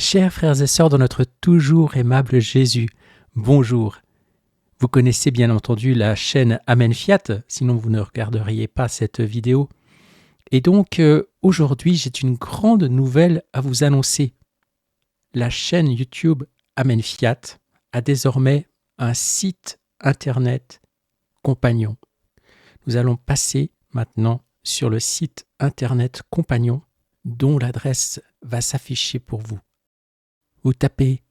Chers frères et sœurs de notre toujours aimable Jésus, bonjour. Vous connaissez bien entendu la chaîne Amen Fiat, sinon vous ne regarderiez pas cette vidéo. Et donc aujourd'hui, j'ai une grande nouvelle à vous annoncer. La chaîne YouTube Amen Fiat a désormais un site internet compagnon. Nous allons passer maintenant sur le site internet compagnon dont l'adresse va s'afficher pour vous. Vous tapez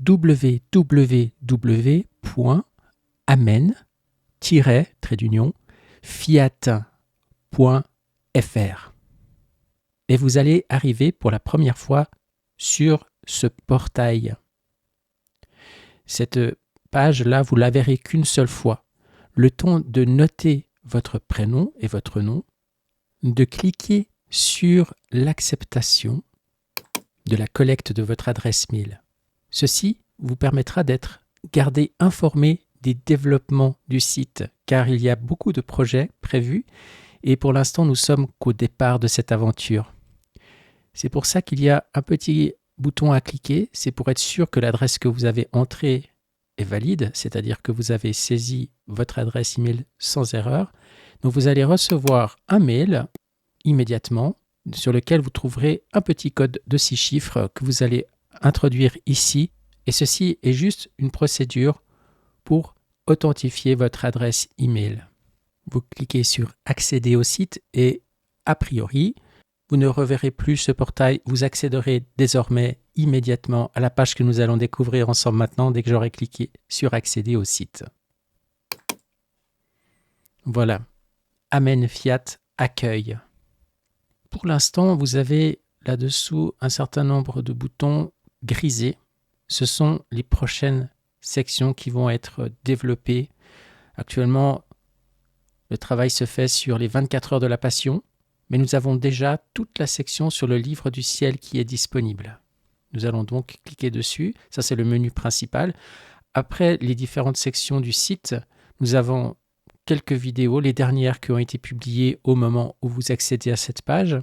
www.amen-fiat.fr et vous allez arriver pour la première fois sur ce portail. Cette page-là, vous la verrez qu'une seule fois. Le temps de noter votre prénom et votre nom, de cliquer sur l'acceptation de la collecte de votre adresse mail. Ceci vous permettra d'être gardé informé des développements du site, car il y a beaucoup de projets prévus et pour l'instant nous sommes qu'au départ de cette aventure. C'est pour ça qu'il y a un petit bouton à cliquer, c'est pour être sûr que l'adresse que vous avez entrée est valide, c'est-à-dire que vous avez saisi votre adresse email sans erreur. Donc vous allez recevoir un mail immédiatement sur lequel vous trouverez un petit code de 6 chiffres que vous allez introduire ici. Et ceci est juste une procédure pour authentifier votre adresse email. Vous cliquez sur accéder au site et a priori, vous ne reverrez plus ce portail. Vous accéderez désormais immédiatement à la page que nous allons découvrir ensemble maintenant dès que j'aurai cliqué sur accéder au site. Voilà, Amen Fiat accueille. Pour l'instant, vous avez là-dessous un certain nombre de boutons grisés. Ce sont les prochaines sections qui vont être développées. Actuellement, le travail se fait sur les 24 heures de la Passion, mais nous avons déjà toute la section sur le livre du ciel qui est disponible. Nous allons donc cliquer dessus. Ça, c'est le menu principal. Après les différentes sections du site, nous avons quelques vidéos, les dernières qui ont été publiées au moment où vous accédez à cette page.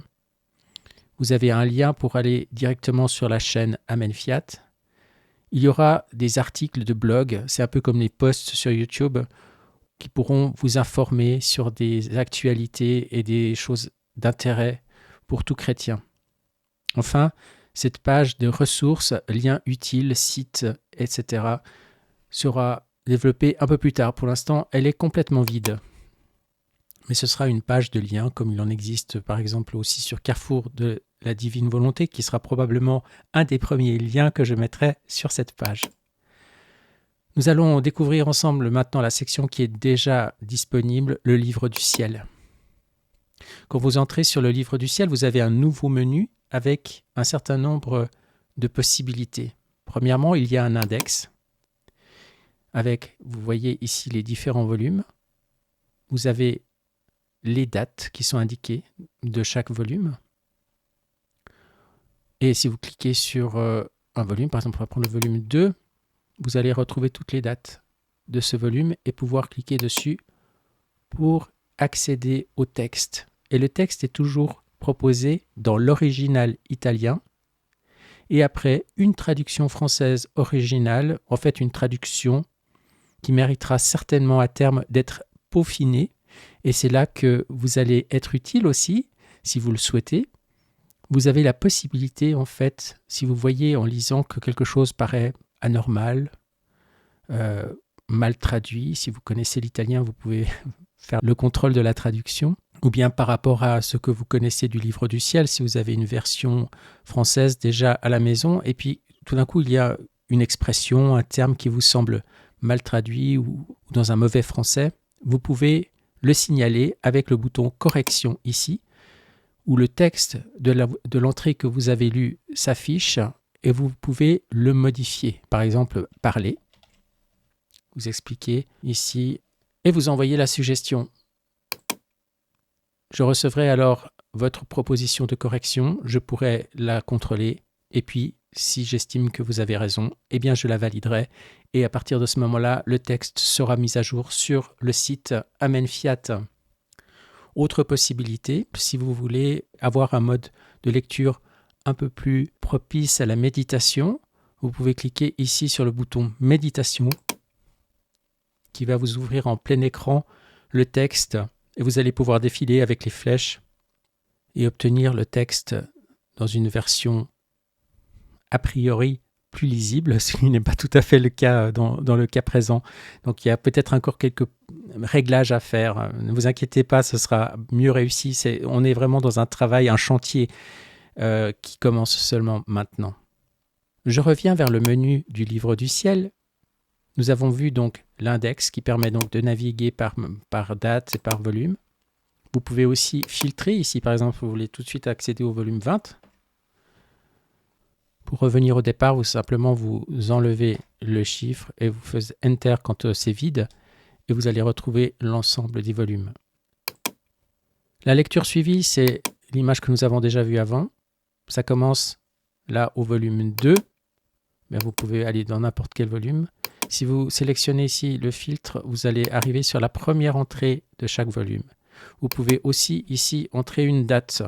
Vous avez un lien pour aller directement sur la chaîne Amen Fiat. Il y aura des articles de blog, c'est un peu comme les posts sur YouTube, qui pourront vous informer sur des actualités et des choses d'intérêt pour tout chrétien. Enfin, cette page de ressources, liens utiles, sites, etc. sera développée un peu plus tard. Pour l'instant, elle est complètement vide. Mais ce sera une page de liens, comme il en existe par exemple aussi sur Carrefour de la Divine Volonté, qui sera probablement un des premiers liens que je mettrai sur cette page. Nous allons découvrir ensemble maintenant la section qui est déjà disponible, le livre du ciel. Quand vous entrez sur le livre du ciel, vous avez un nouveau menu avec un certain nombre de possibilités. Premièrement, il y a un index avec, vous voyez ici les différents volumes. Vous avez les dates qui sont indiquées de chaque volume. Et si vous cliquez sur un volume, par exemple on va prendre le volume 2, vous allez retrouver toutes les dates de ce volume et pouvoir cliquer dessus pour accéder au texte. Et le texte est toujours proposé dans l'original italien et après une traduction française originale, en fait une traduction qui méritera certainement à terme d'être peaufinée. Et c'est là que vous allez être utile aussi, si vous le souhaitez. Vous avez la possibilité, en fait, si vous voyez en lisant que quelque chose paraît anormal, mal traduit, si vous connaissez l'italien, vous pouvez faire le contrôle de la traduction, ou bien par rapport à ce que vous connaissez du livre du ciel, si vous avez une version française déjà à la maison, et puis tout d'un coup, il y a une expression, un terme qui vous semble mal traduit ou dans un mauvais français, vous pouvez le signaler avec le bouton correction ici, où le texte de l'entrée que vous avez lue s'affiche et vous pouvez le modifier. Par exemple, parler. Vous expliquez ici et vous envoyez la suggestion. Je recevrai alors votre proposition de correction, je pourrai la contrôler et puis si j'estime que vous avez raison, eh bien je la validerai et à partir de ce moment-là, le texte sera mis à jour sur le site Amen Fiat. Autre possibilité, si vous voulez avoir un mode de lecture un peu plus propice à la méditation, vous pouvez cliquer ici sur le bouton Méditation qui va vous ouvrir en plein écran le texte et vous allez pouvoir défiler avec les flèches et obtenir le texte dans une version a priori plus lisible, ce qui n'est pas tout à fait le cas dans le cas présent. Donc il y a peut-être encore quelques réglages à faire. Ne vous inquiétez pas, ce sera mieux réussi. On est vraiment dans un travail, un chantier qui commence seulement maintenant. Je reviens vers le menu du livre du ciel. Nous avons vu donc l'index qui permet donc de naviguer par date et par volume. Vous pouvez aussi filtrer. Ici, par exemple, vous voulez tout de suite accéder au volume 20. Pour revenir au départ, vous enlevez le chiffre et vous faites Enter quand c'est vide et vous allez retrouver l'ensemble des volumes. La lecture suivie, c'est l'image que nous avons déjà vue avant. Ça commence là au volume 2. Mais vous pouvez aller dans n'importe quel volume. Si vous sélectionnez ici le filtre, vous allez arriver sur la première entrée de chaque volume. Vous pouvez aussi ici entrer une date.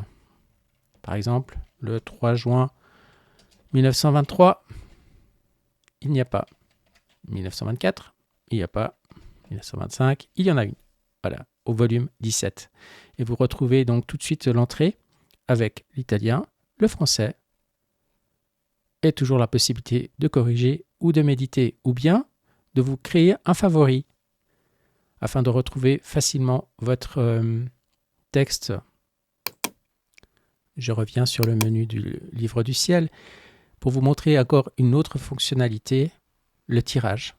Par exemple, le 3 juin 1923, il n'y a pas. 1924, il n'y a pas. 1925, il y en a une. Voilà, au volume 17. Et vous retrouvez donc tout de suite l'entrée avec l'italien, le français, et toujours la possibilité de corriger ou de méditer, ou bien de vous créer un favori afin de retrouver facilement votre texte. Je reviens sur le menu du livre du ciel pour vous montrer encore une autre fonctionnalité, le tirage.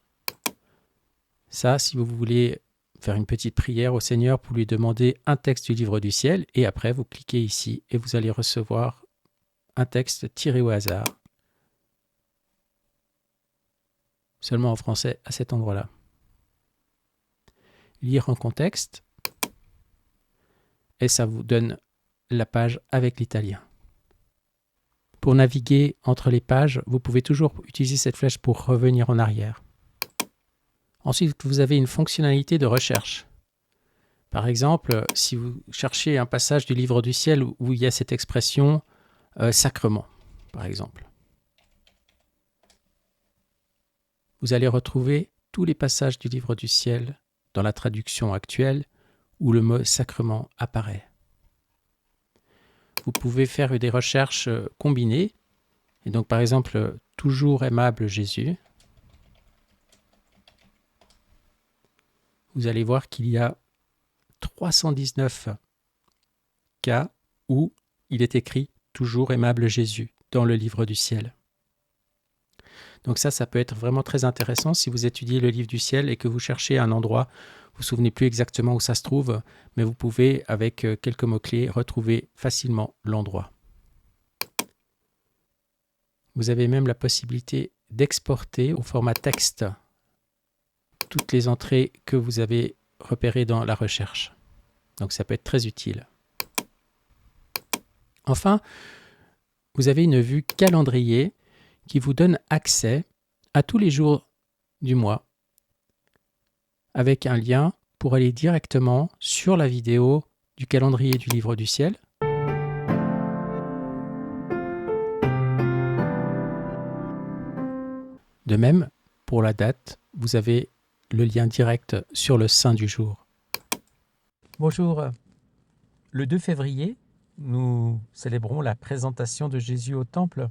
Ça, si vous voulez faire une petite prière au Seigneur pour lui demander un texte du livre du ciel, et après vous cliquez ici et vous allez recevoir un texte tiré au hasard. Seulement en français à cet endroit-là. Lire en contexte, et ça vous donne la page avec l'italien. Pour naviguer entre les pages, vous pouvez toujours utiliser cette flèche pour revenir en arrière. Ensuite, vous avez une fonctionnalité de recherche. Par exemple, si vous cherchez un passage du livre du ciel où il y a cette expression sacrement, par exemple. Vous allez retrouver tous les passages du livre du ciel dans la traduction actuelle où le mot sacrement apparaît. Vous pouvez faire des recherches combinées. Et donc, par exemple, toujours aimable Jésus. Vous allez voir qu'il y a 319 cas où il est écrit toujours aimable Jésus dans le livre du ciel. Donc ça peut être vraiment très intéressant si vous étudiez le livre du ciel et que vous cherchez un endroit, vous ne vous souvenez plus exactement où ça se trouve, mais vous pouvez, avec quelques mots-clés, retrouver facilement l'endroit. Vous avez même la possibilité d'exporter au format texte toutes les entrées que vous avez repérées dans la recherche. Donc ça peut être très utile. Enfin, vous avez une vue calendrier qui vous donne accès à tous les jours du mois avec un lien pour aller directement sur la vidéo du calendrier du livre du ciel. De même, pour la date, vous avez le lien direct sur le saint du jour. Bonjour, le 2 février, nous célébrons la présentation de Jésus au temple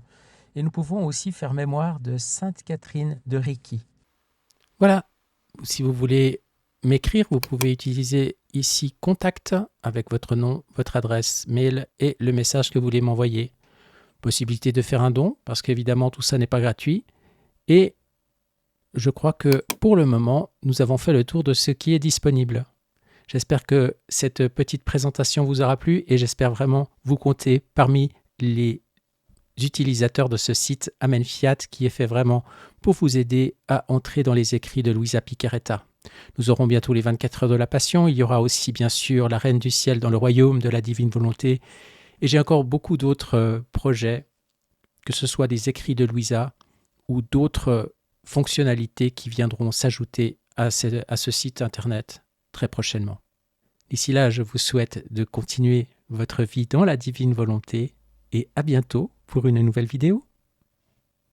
et nous pouvons aussi faire mémoire de Sainte Catherine de Ricci. Voilà, si vous voulez m'écrire, vous pouvez utiliser ici « Contact » avec votre nom, votre adresse mail et le message que vous voulez m'envoyer. Possibilité de faire un don, parce qu'évidemment tout ça n'est pas gratuit. Et je crois que pour le moment, nous avons fait le tour de ce qui est disponible. J'espère que cette petite présentation vous aura plu et j'espère vraiment vous compter parmi les utilisateurs de ce site Amen Fiat qui est fait vraiment pour vous aider à entrer dans les écrits de Luisa Piccarreta. Nous aurons bientôt les 24 heures de la Passion. Il y aura aussi bien sûr la Reine du Ciel dans le royaume de la divine volonté. Et j'ai encore beaucoup d'autres projets, que ce soit des écrits de Luisa ou d'autres fonctionnalités qui viendront s'ajouter à ce site internet très prochainement. D'ici là, je vous souhaite de continuer votre vie dans la divine volonté et à bientôt pour une nouvelle vidéo.